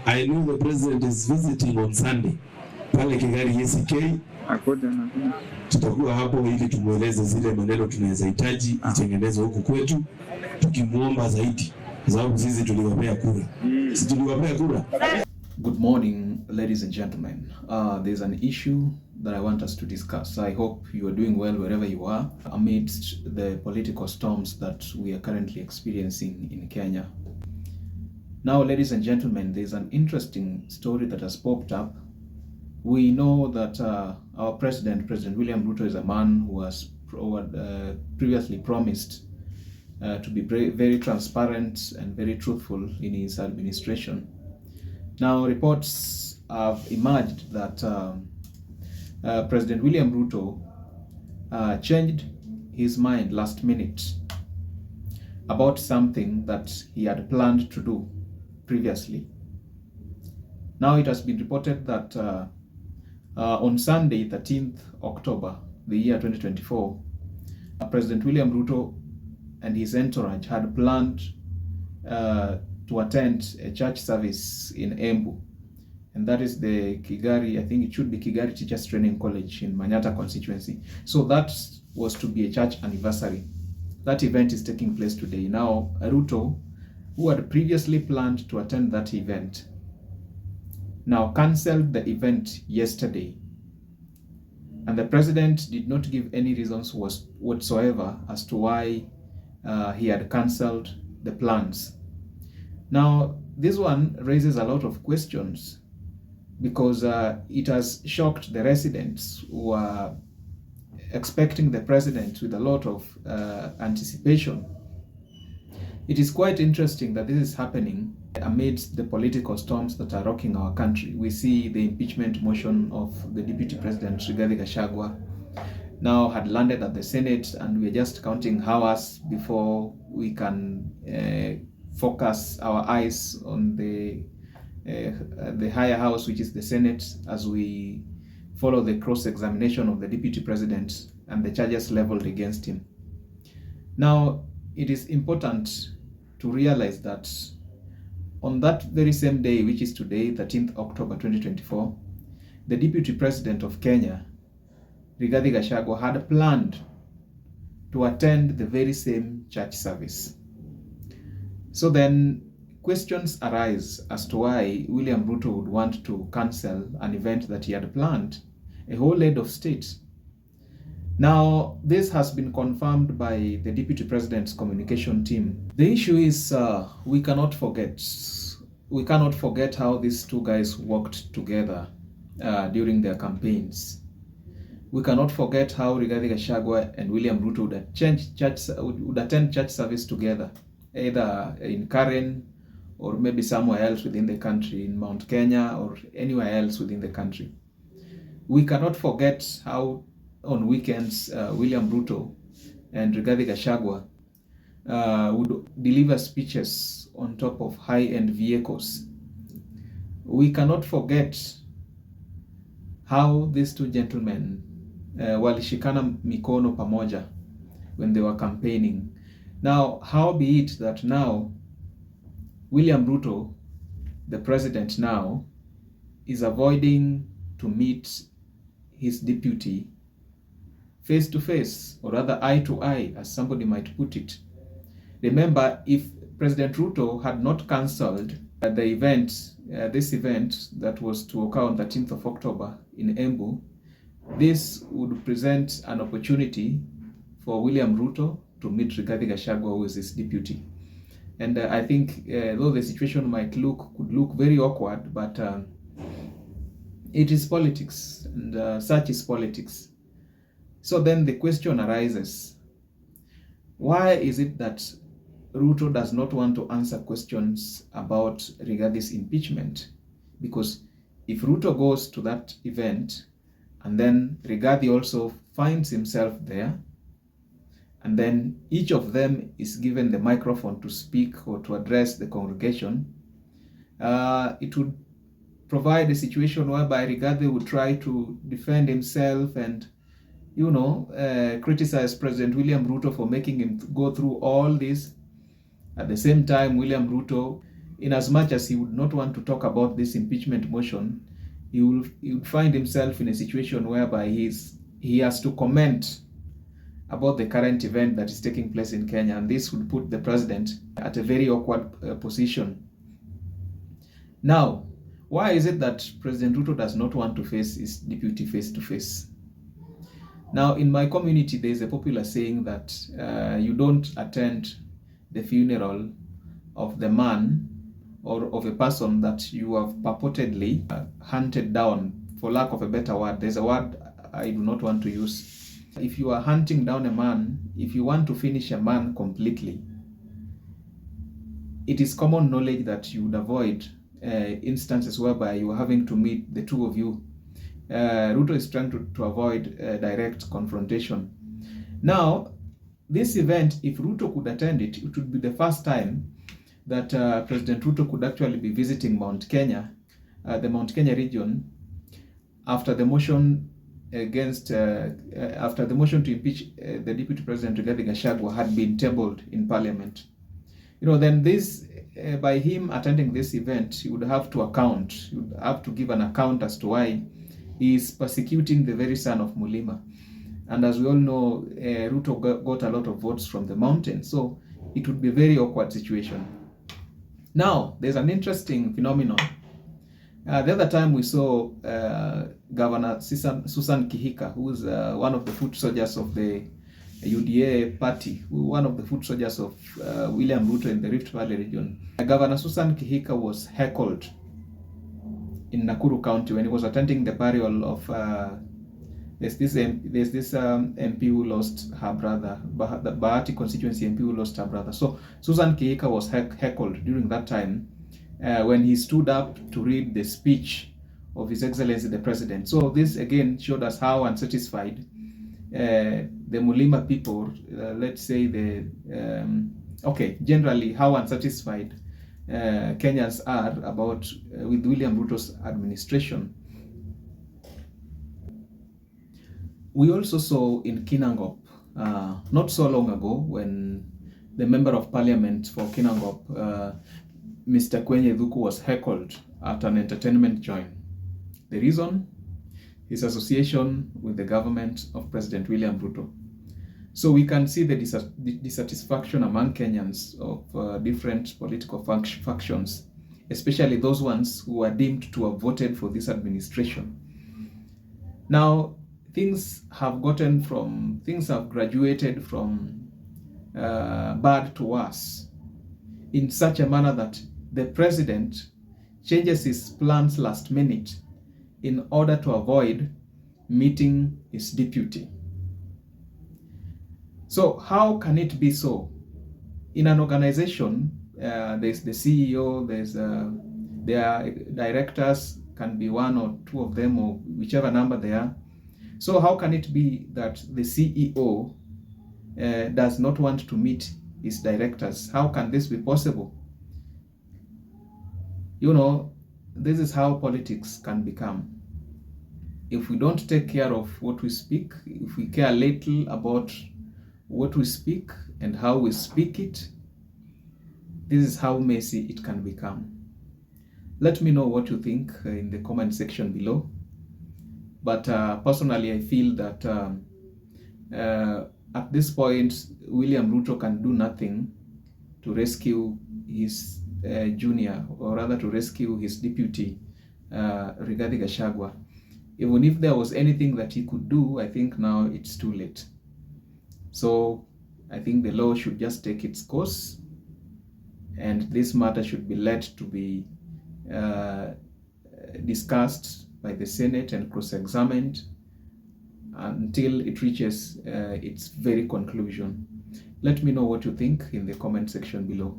I know the president is visiting on Sunday pale Kigali ECK. Tutakuwa hapo ili tumueleze zile maneno tunaweza hitaji itengenezwe huku kwetu, tukimuomba zaidi kwa sababu sisi tuliwapea kura. Sisi tuliwapea kura. Good morning, ladies and gentlemen. There's an issue that I want us to discuss. I hope you are doing well wherever you are amidst the political storms that we are currently experiencing in Kenya. Now, ladies and gentlemen, there's an interesting story that has popped up. We know that our President William Ruto, is a man who has previously promised to be very transparent and very truthful in his administration. Now, reports have emerged that President William Ruto changed his mind last minute about something that he had planned to do previously. Now, it has been reported that on Sunday, 13th October, the year 2024, President William Ruto and his entourage had planned to attend a church service in Embu, and that is the Kigari, I think it should be Kigari Teachers Training College in Manyata constituency. So that was to be a church anniversary. That event is taking place today. Now, Ruto, who had previously planned to attend that event, now cancelled the event yesterday. And the president did not give any reasons whatsoever as to why he had cancelled the plans. Now, this one raises a lot of questions because it has shocked the residents who are expecting the president with a lot of anticipation. It is quite interesting that this is happening amidst the political storms that are rocking our country. We see the impeachment motion of the Deputy President Gachagua now had landed at the Senate, and we're just counting hours before we can focus our eyes on the higher house, which is the Senate, as we follow the cross-examination of the Deputy President and the charges leveled against him. Now, it is important to realize that on that very same day, which is today, 13th October 2024, the Deputy President of Kenya, Rigathi Gachagua, had planned to attend the very same church service. So then questions arise as to why William Ruto would want to cancel an event that he had planned, a whole head of state. Now, this has been confirmed by the Deputy President's communication team. The issue is we cannot forget how these two guys worked together during their campaigns. We cannot forget how Rigathi Gachagua and William Ruto would attend church service together, either in Karen or maybe somewhere else within the country, in Mount Kenya or anywhere else within the country. We cannot forget how on weekends William Ruto and Rigathi Gachagua would deliver speeches on top of high-end vehicles. We cannot forget how these two gentlemen walishikana mikono pamoja when they were campaigning. Now, how be it that now William Ruto, the president now, is avoiding to meet his deputy face to face, or rather eye to eye, as somebody might put it. Remember, if President Ruto had not cancelled the event, this event that was to occur on 13th of October in Embu, this would present an opportunity for William Ruto to meet Rigathi Gachagua, who is his deputy. And I think though the situation could look very awkward, but it is politics, and such is politics. So then the question arises, why is it that Ruto does not want to answer questions about Rigathi's impeachment? Because if Ruto goes to that event and then Rigathi also finds himself there, and then each of them is given the microphone to speak or to address the congregation, it would provide a situation whereby Rigathi would try to defend himself and criticize President William Ruto for making him go through all this. At the same time, William Ruto in as much as he would not want to talk about this impeachment motion, he would find himself in a situation whereby he has to comment about the current event that is taking place in Kenya, and this would put the president at a very awkward position. Now, why is it that President Ruto does not want to face his deputy face to face? Now, in my community, there is a popular saying that you don't attend the funeral of the man or of a person that you have purportedly hunted down, for lack of a better word. There's a word I do not want to use. If you are hunting down a man, if you want to finish a man completely, it is common knowledge that you would avoid instances whereby you are having to meet the two of you. Ruto is trying to avoid direct confrontation. Now, this event, if Ruto could attend it, it would be the first time that President Ruto could actually be visiting Mount Kenya, the Mount Kenya region, after the motion after the motion to impeach the Deputy President Rigathi Gachagua had been tabled in Parliament. Then this, by him attending this event, he would have to give an account as to why he is persecuting the very son of Mulima. And as we all know, Ruto got a lot of votes from the mountain, so it would be a very awkward situation. Now, there's an interesting phenomenon. The other time we saw Governor Susan Kihika, who is one of the foot soldiers of the UDA party, one of the foot soldiers of William Ruto in the Rift Valley region. Governor Susan Kihika was heckled in Nakuru County when he was attending the burial of there's this MP who lost her brother, the Bahati constituency MP who lost her brother. So Susan Kihika was heckled during that time when he stood up to read the speech of His Excellency the President. So this again showed us how unsatisfied the Mulima people, let's say generally how unsatisfied Kenyans are about with William Ruto's administration. We also saw in Kinangop not so long ago when the Member of Parliament for Kinangop, Mr. Kwenye Dhuku, was heckled at an entertainment joint. The reason? His association with the government of President William Ruto. So we can see the dissatisfaction among Kenyans of different political factions, especially those ones who are deemed to have voted for this administration. Now, things have graduated from bad to worse in such a manner that the president changes his plans last minute in order to avoid meeting his deputy. So how can it be so? In an organization, there's the CEO, their directors, can be one or two of them or whichever number they are. So how can it be that the CEO does not want to meet his directors? How can this be possible? This is how politics can become. If we don't take care of what we speak, if we care little about what we speak and how we speak it, this is how messy it can become. Let me know what you think in the comment section below. But personally, I feel that at this point, William Ruto can do nothing to rescue his junior, or rather to rescue his deputy, Rigathi Gachagua. Even if there was anything that he could do, I think now it's too late. So I think the law should just take its course, and this matter should be led to be discussed by the Senate and cross-examined until it reaches its very conclusion. Let me know what you think in the comment section below.